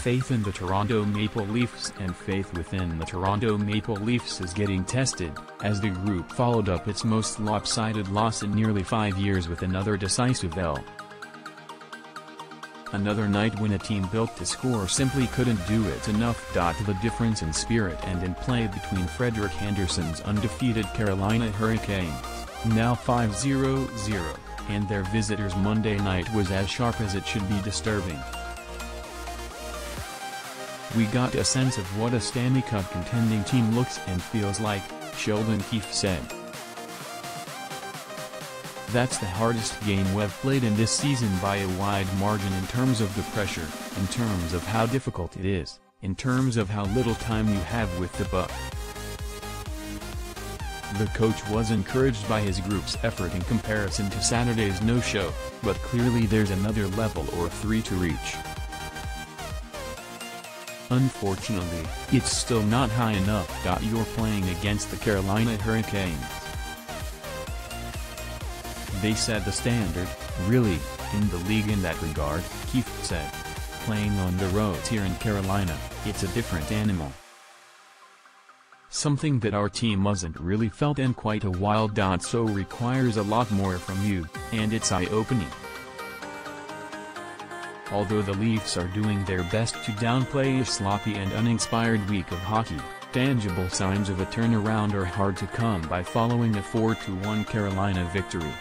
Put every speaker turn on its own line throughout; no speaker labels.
faith in the Toronto Maple Leafs and faith within the Toronto Maple Leafs is getting tested, as the group followed up its most lopsided loss in nearly 5 years with another decisive L. Another night when a team built to score simply couldn't do it enough. The difference in spirit and in play between Frederik Andersen's undefeated Carolina Hurricanes, now 5-0-0, and their visitors Monday night was as sharp as it should be disturbing. "We got a sense of what a Stanley Cup contending team looks and feels like," Sheldon Keefe said. "That's the hardest game we've played in this season by a wide margin in terms of the pressure, in terms of how difficult it is, in terms of how little time you have with the puck." The coach was encouraged by his group's effort in comparison to Saturday's no-show, but clearly there's another level or 3 to reach. "Unfortunately, it's still not high enough. You're playing against the Carolina Hurricanes. They set the standard, really, in the league in that regard," Keefe said. "Playing on the road here in Carolina, it's a different animal. Something that our team hasn't really felt in quite a while. So requires a lot more from you, and it's eye-opening." Although the Leafs are doing their best to downplay a sloppy and uninspired week of hockey, tangible signs of a turnaround are hard to come by following a 4-1 Carolina victory.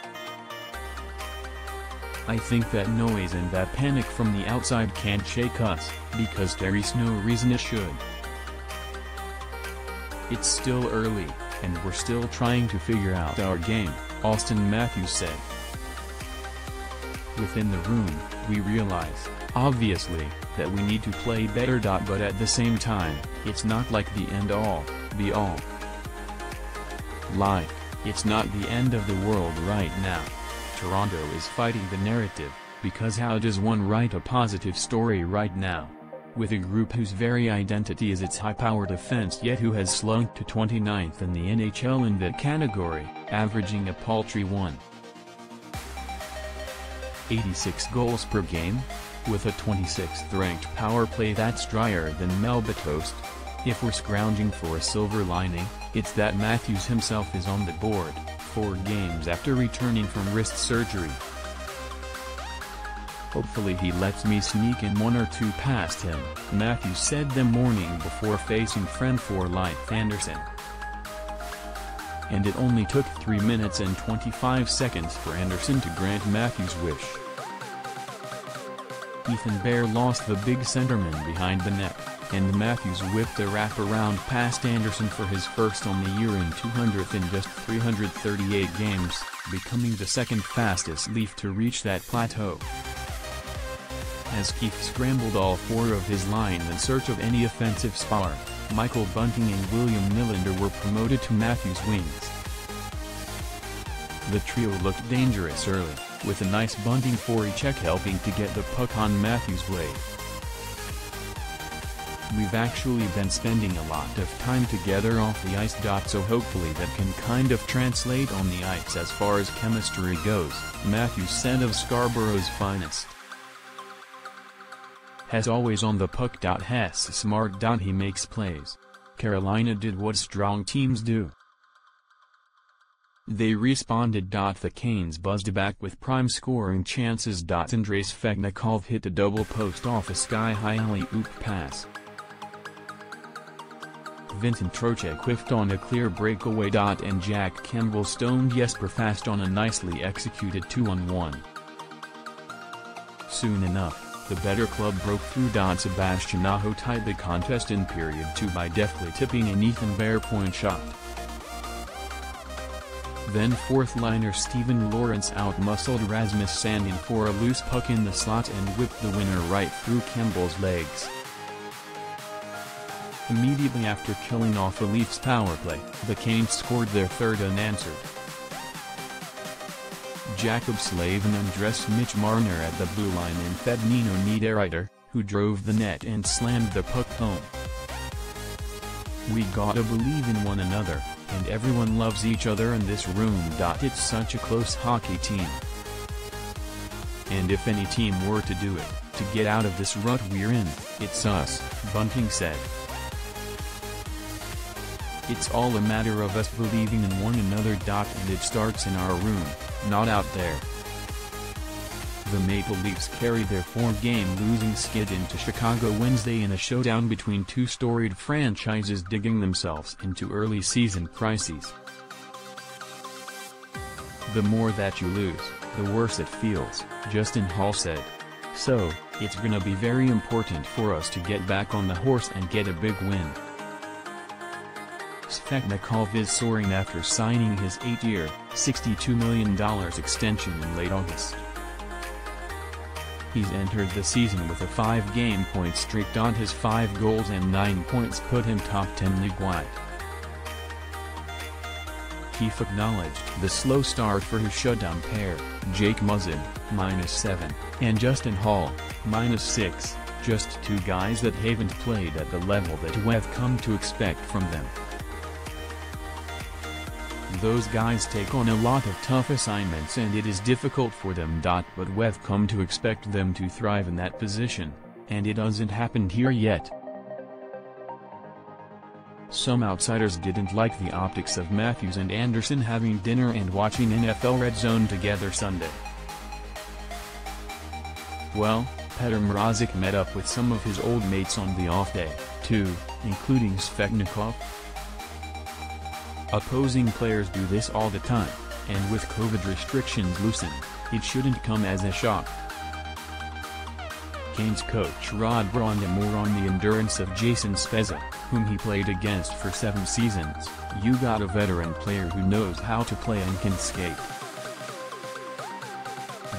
"I think that noise and that panic from the outside can't shake us, because there's no reason it should. It's still early, and we're still trying to figure out our game," Austin Matthews said. "Within the room, we realize, obviously, that we need to play better. But at the same time, it's not like the end-all, be-all. It's not the end of the world right now. Toronto is fighting the narrative, because how does one write a positive story right now? With a group whose very identity is its high-powered offense yet who has slunk to 29th in the NHL in that category, averaging a paltry 1.86 goals per game? With a 26th ranked power play that's drier than Melba toast? If we're scrounging for a silver lining, it's that Matthews himself is on the board, 4 games after returning from wrist surgery. Hopefully he lets me sneak in 1 or 2 past him," Matthews said the morning before facing friend for life Andersen. And it only took 3 minutes and 25 seconds for Andersen to grant Matthews' wish. Ethan Bear lost the big centerman behind the net, and Matthews whipped a wraparound past Andersen for his first on the year in 200th in just 338 games, becoming the second fastest Leaf to reach that plateau. As Keefe scrambled all 4 of his line in search of any offensive spark, Michael Bunting and William Nylander were promoted to Matthews' wings. The trio looked dangerous early, with a nice Bunting forecheck helping to get the puck on Matthews' blade. "We've actually been spending a lot of time together off the ice. So hopefully that can kind of translate on the ice as far as chemistry goes," Matthews said of Scarborough's finest. "Has always on the puck. Has smart. He makes plays. Carolina did what strong teams do. They responded. The Canes buzzed back with prime scoring chances. Andrei Svechnikov hit a double post off a sky-high alley-oop pass. Vincent Trocheck whiffed on a clear breakaway. And Jack Campbell stoned Jesper Fast on a nicely executed 2-on-1. Soon enough, the better club broke through. Sebastian Aho tied the contest in period 2 by deftly tipping an Ethan Bear point shot. Then fourth-liner Steven Lawrence out-muscled Rasmus Sandin for a loose puck in the slot and whipped the winner right through Campbell's legs. Immediately after killing off a Leafs power play, the Canes scored their third unanswered. Jacob Slavin undressed Mitch Marner at the blue line and fed Nino Niederreiter, who drove the net and slammed the puck home. "We gotta believe in one another, and everyone loves each other in this room. It's such a close hockey team. And if any team were to do it, to get out of this rut we're in, it's us, Bunting said. It's all a matter of us believing in one another. And it starts in our room, not out there. The Maple Leafs carried their 4-game losing skid into Chicago Wednesday in a showdown between two storied franchises digging themselves into early season crises. The more that you lose, the worse it feels, Justin Hall said. So, it's gonna be very important for us to get back on the horse and get a big win. Svechnikov is soaring after signing his 8-year, $62 million extension in late August. He's entered the season with a 5-game point streak. His 5 goals and 9 points put him top 10 league-wide. Keefe acknowledged the slow start for his shutdown pair, Jake Muzzin, -7, and Justin Hall, -6, just two guys that haven't played at the level that we've come to expect from them. Those guys take on a lot of tough assignments and it is difficult for them. But we've come to expect them to thrive in that position, and it hasn't happened here yet. Some outsiders didn't like the optics of Matthews and Anderson having dinner and watching NFL Red Zone together Sunday. Well, Petr Mrazek met up with some of his old mates on the off day, too, including Svechnikov. Opposing players do this all the time, and with COVID restrictions loosened, it shouldn't come as a shock. Canes coach Rod Braun more on the endurance of Jason Spezza, whom he played against for 7 seasons. You got a veteran player who knows how to play and can skate.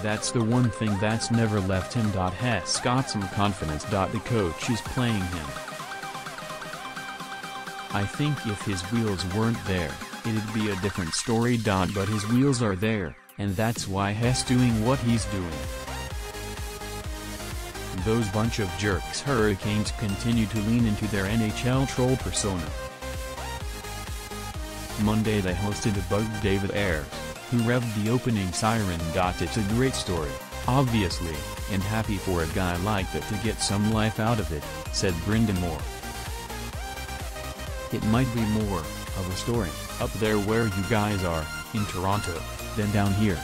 That's the one thing that's never left him. Has got some confidence. The coach is playing him. I think if his wheels weren't there, it'd be a different story. But his wheels are there, and that's why he's doing what he's doing. Those bunch of jerks. Hurricanes continue to lean into their NHL troll persona. Monday they hosted a bugged David Ayres, who revved the opening siren. It's a great story, obviously, and happy for a guy like that to get some life out of it, said Brendan Moore. It might be more of a story up there where you guys are, in Toronto, than down here.